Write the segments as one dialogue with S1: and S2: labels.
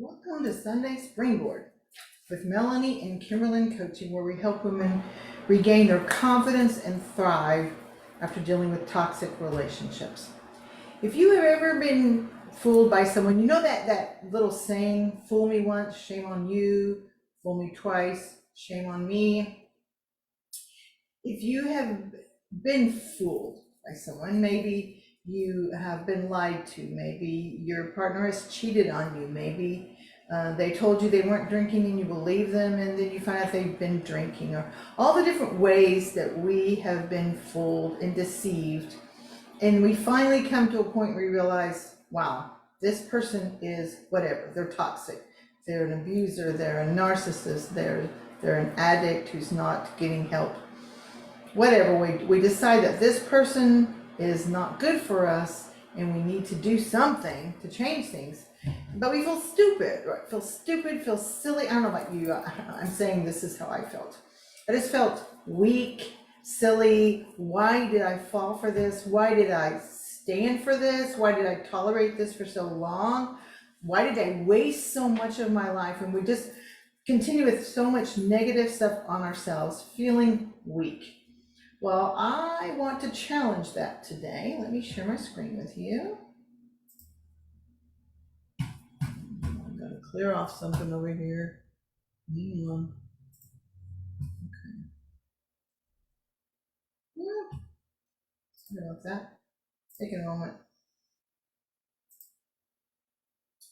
S1: Welcome to Sunday Springboard with Melanie and Kimberlyn Coaching, where we help women regain their confidence and thrive after dealing with toxic relationships. If you have ever been fooled by someone, you know that little saying, fool me once, shame on you, fool me twice, shame on me. If you have been fooled by someone, maybe you have been lied to, maybe your partner has cheated on you, maybe they told you they weren't drinking and you believe them, and then you find out they've been drinking, or all the different ways that we have been fooled and deceived. And we finally come to a point where we realize, wow, this person is whatever, they're toxic, they're an abuser, they're a narcissist, they're an addict who's not getting help. Whatever, we decide that this person is not good for us and we need to do something to change things. But we feel stupid, right? Feel silly. I don't know about you. I'm saying this is how I felt. I just felt weak, silly. Why did I fall for this? Why did I stand for this? Why did I tolerate this for so long? Why did I waste so much of my life? And we just continue with so much negative stuff on ourselves, feeling weak. Well, I want to challenge that today. Let me share my screen with you. I'm going to clear off something over here. Hang on. Okay. Yeah. Sorry about that. Take a moment.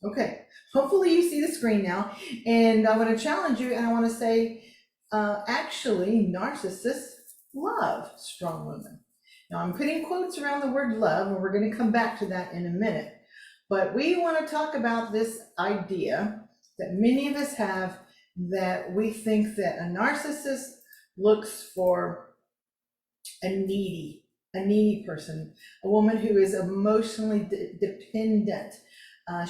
S1: Okay. Hopefully you see the screen now. And I want to challenge you, and I want to say, actually, narcissists love strong women. Now I'm putting quotes around the word love, and we're going to come back to that in a minute. But we want to talk about this idea that many of us have, that we think that a narcissist looks for a needy person, a woman who is emotionally dependent.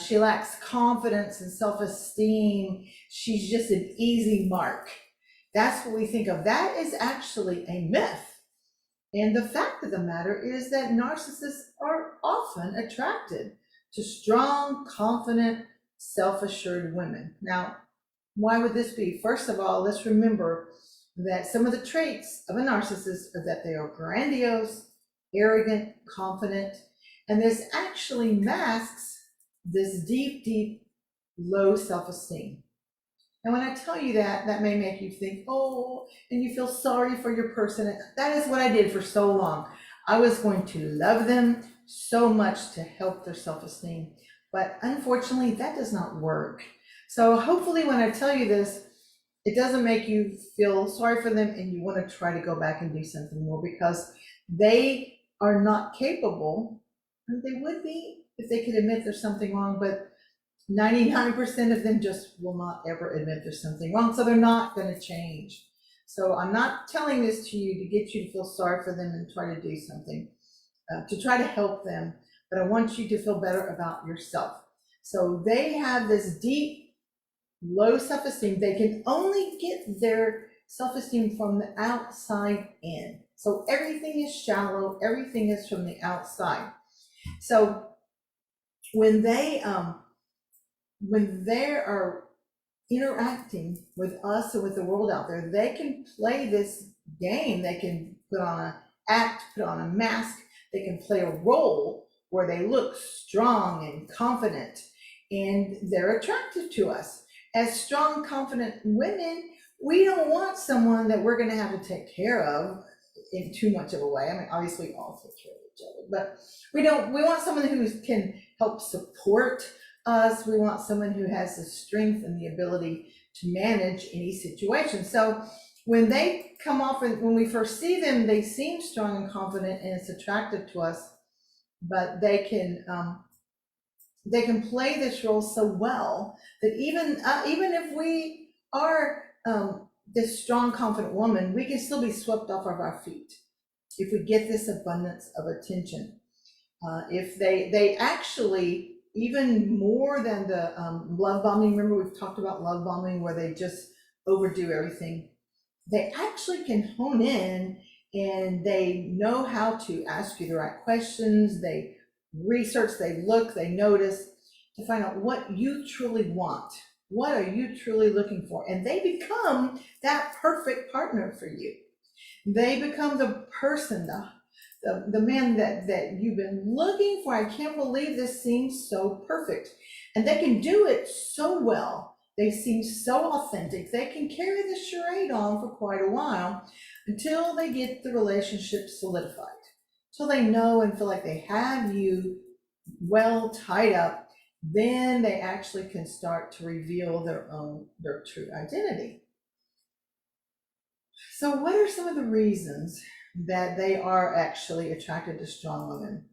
S1: She lacks confidence and self-esteem. She's just an easy mark. That's what we think of. That is actually a myth. And the fact of the matter is that narcissists are often attracted to strong, confident, self-assured women. Now, why would this be? First of all, let's remember that some of the traits of a narcissist are that they are grandiose, arrogant, confident, and this actually masks this deep, low self-esteem. And when I tell you that, that may make you think, oh, and you feel sorry for your person. That is what I did for so long. I was going to love them so much to help their self-esteem. But unfortunately, that does not work. So hopefully when I tell you this, it doesn't make you feel sorry for them and you want to try to go back and do something more, because they are not capable, and they would be if they could admit there's something wrong, but 99% of them just will not ever admit there's something wrong, so they're not going to change. So I'm not telling this to you to get you to feel sorry for them and try to do something, to try to help them, but I want you to feel better about yourself. So they have this deep, low self-esteem. They can only get their self-esteem from the outside in. So everything is shallow, everything is from the outside. So when they are interacting with us and with the world out there, they can play this game. They can put on an act, put on a mask. They can play a role where they look strong and confident, and they're attractive to us. As strong, confident women, we don't want someone that we're going to have to take care of in too much of a way. I mean, obviously we all take care of each other, but we want someone who can help support us. We want someone who has the strength and the ability to manage any situation. So when they come off, and when we first see them, they seem strong and confident, and it's attractive to us, but they can play this role so well that even if we are this strong, confident woman, we can still be swept off of our feet if we get this abundance of attention. If they actually, even more than the love bombing, remember we've talked about love bombing where they just overdo everything, they actually can hone in, and they know how to ask you the right questions. They research, they look, they notice, to find out what you truly want. What are you truly looking for? And they become that perfect partner for you. They become the person, the man that you've been looking for. I can't believe this seems so perfect. And they can do it so well. They seem so authentic. They can carry the charade on for quite a while until they get the relationship solidified. Until they know and feel like they have you well tied up, then they actually can start to reveal their true identity. So what are some of the reasons that they are actually attracted to strong women?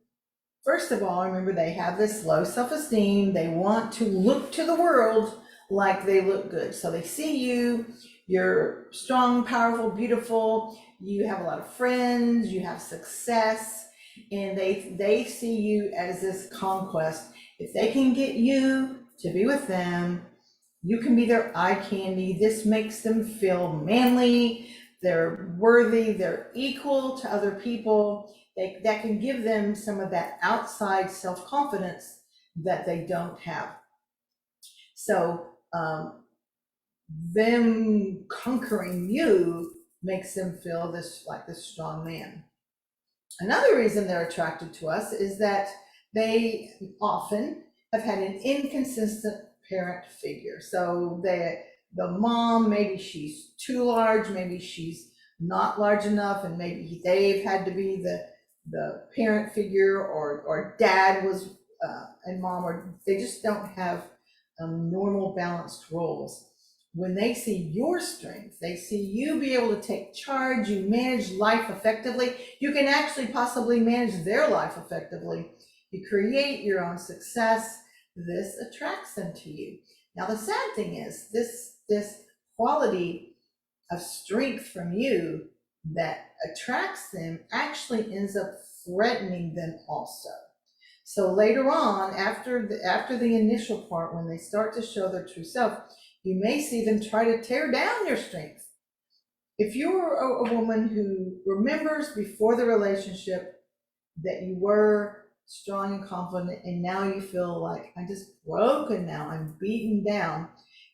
S1: First of all, remember they have this low self-esteem. They want to look to the world like they look good. So they see you, you're strong, powerful, beautiful, you have a lot of friends, you have success, and they see you as this conquest. If they can get you to be with them, you can be their eye candy. This makes them feel manly, they're worthy, they're equal to other people. That can give them some of that outside self-confidence that they don't have. So them conquering you makes them feel this like this strong man. Another reason they're attracted to us is that they often have had an inconsistent parent figure. So the mom, maybe she's too large, maybe she's not large enough, and maybe they've had to be the parent figure, or dad was and mom, or they just don't have normal balanced roles. When they see your strength, they see you be able to take charge, you manage life effectively, you can actually possibly manage their life effectively, you create your own success, this attracts them to you. Now the sad thing is, this quality of strength from you that attracts them actually ends up threatening them also. So later on, after the initial part, when they start to show their true self, you may see them try to tear down your strength. If you're a woman who remembers before the relationship that you were strong and confident, and now you feel like, I'm just broken now, I'm beaten down.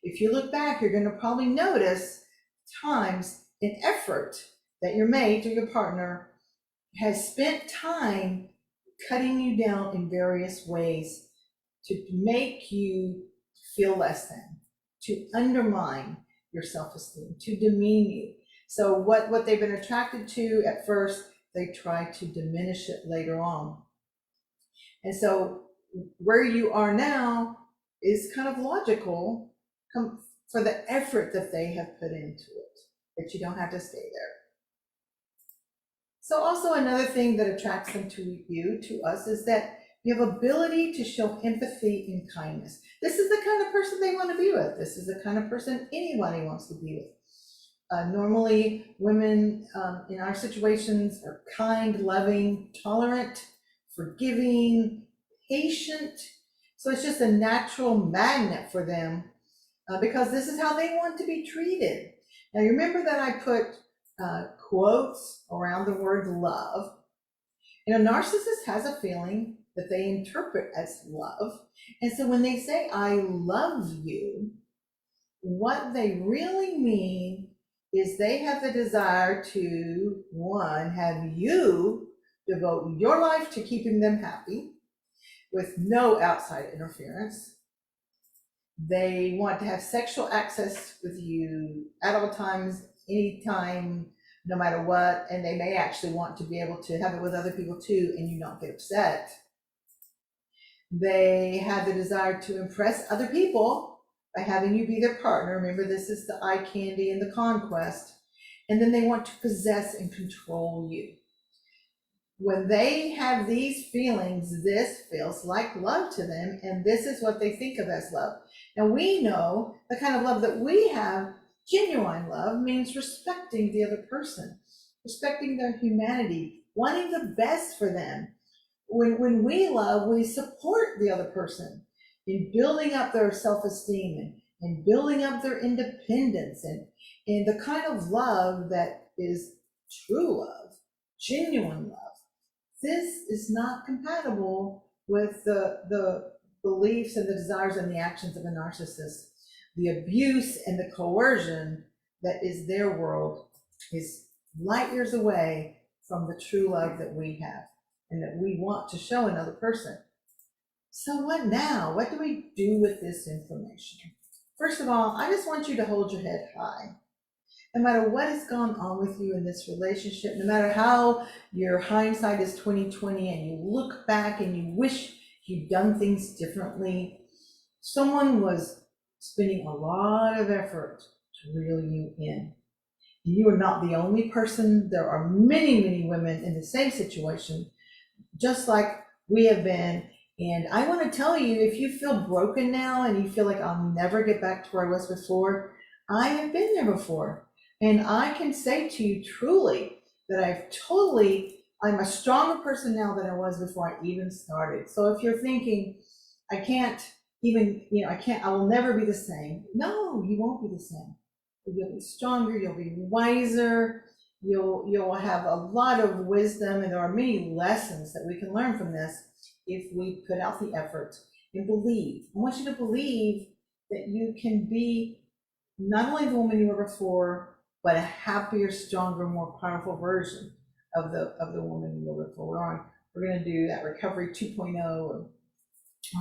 S1: If you look back, you're going to probably notice times and effort that your mate or your partner has spent time cutting you down in various ways to make you feel less than, to undermine your self-esteem, to demean you. So what they've been attracted to at first, they try to diminish it later on. And so where you are now is kind of logical for the effort that they have put into it, that you don't have to stay there. So also another thing that attracts them to you, to us, is that you have ability to show empathy and kindness. This is the kind of person they want to be with. This is the kind of person anybody wants to be with. Normally, women in our situations are kind, loving, tolerant, forgiving, patient. So it's just a natural magnet for them because this is how they want to be treated. Now, you remember that I put quotes around the word love. And a narcissist has a feeling that they interpret as love. And so when they say, I love you, what they really mean is they have the desire to, one, have you devote your life to keeping them happy with no outside interference. They want to have sexual access with you at all times, anytime, no matter what, and they may actually want to be able to have it with other people too, and you not get upset. They have the desire to impress other people by having you be their partner. Remember, this is the eye candy and the conquest. And then they want to possess and control you. When they have these feelings, this feels like love to them, and this is what they think of as love. Now we know the kind of love that we have. Genuine love means respecting the other person, respecting their humanity, wanting the best for them. When we love, we support the other person in building up their self-esteem and building up their independence, and the kind of love that is true love, genuine love. This is not compatible with the beliefs and the desires and the actions of a narcissist. The abuse and the coercion that is their world is light years away from the true love that we have and that we want to show another person. So what now? What do we do with this information? First of all, I just want you to hold your head high. No matter what has gone on with you in this relationship, no matter how your hindsight is 2020 and you look back and you wish you'd done things differently, someone was spending a lot of effort to reel you in. You are not the only person. There are many, many women in the same situation, just like we have been. And I want to tell you, if you feel broken now and you feel like I'll never get back to where I was before, I have been there before. And I can say to you truly that I'm a stronger person now than I was before I even started. So if you're thinking, I can't even, I will never be the same. No, you won't be the same. You'll be stronger, you'll be wiser, you'll have a lot of wisdom, and there are many lessons that we can learn from this if we put out the effort and believe. I want you to believe that you can be not only the woman you were before, but a happier, stronger, more powerful version of the woman you were before. We're going to do that recovery 2.0, or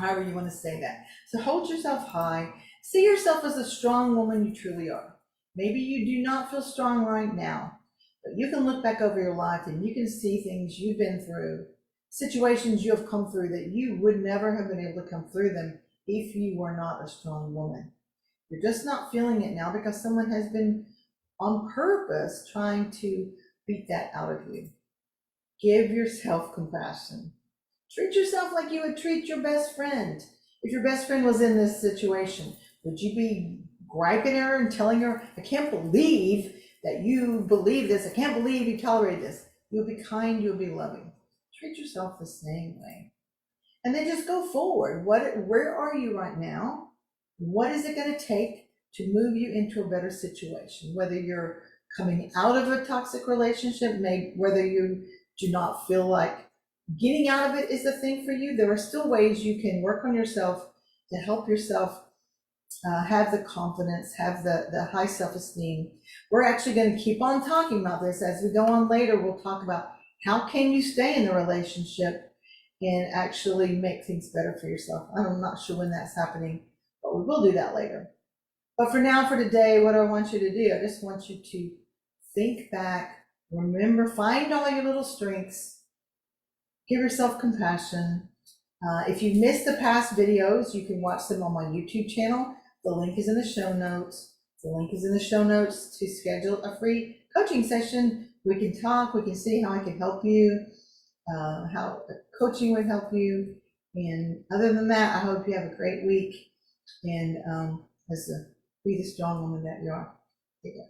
S1: however you want to say that. So hold yourself high. See yourself as a strong woman you truly are. Maybe you do not feel strong right now, but you can look back over your life and you can see things you've been through, situations you have come through that you would never have been able to come through them if you were not a strong woman. You're just not feeling it now because someone has been on purpose trying to beat that out of you. Give yourself compassion. Treat yourself like you would treat your best friend. If your best friend was in this situation, would you be griping at her and telling her, I can't believe that you believe this, I can't believe you tolerate this? You'll be kind, you'll be loving. Treat yourself the same way. And then just go forward. Where are you right now? What is it going to take to move you into a better situation? Whether you're coming out of a toxic relationship, whether you do not feel like getting out of it is the thing for you, there are still ways you can work on yourself to help yourself have the confidence, have the high self-esteem. We're actually going to keep on talking about this as we go on later. We'll talk about how can you stay in the relationship and actually make things better for yourself. I'm not sure when that's happening, but we will do that later. But for now, for today, what do I want you to do? I just want you to think back, remember, find all your little strengths, give yourself compassion. If you missed the past videos, you can watch them on my YouTube channel. The link is in the show notes. The link is in the show notes to schedule a free coaching session. We can talk, we can see how I can help you, how coaching would help you. And other than that, I hope you have a great week and be the strong woman that you are. Take care.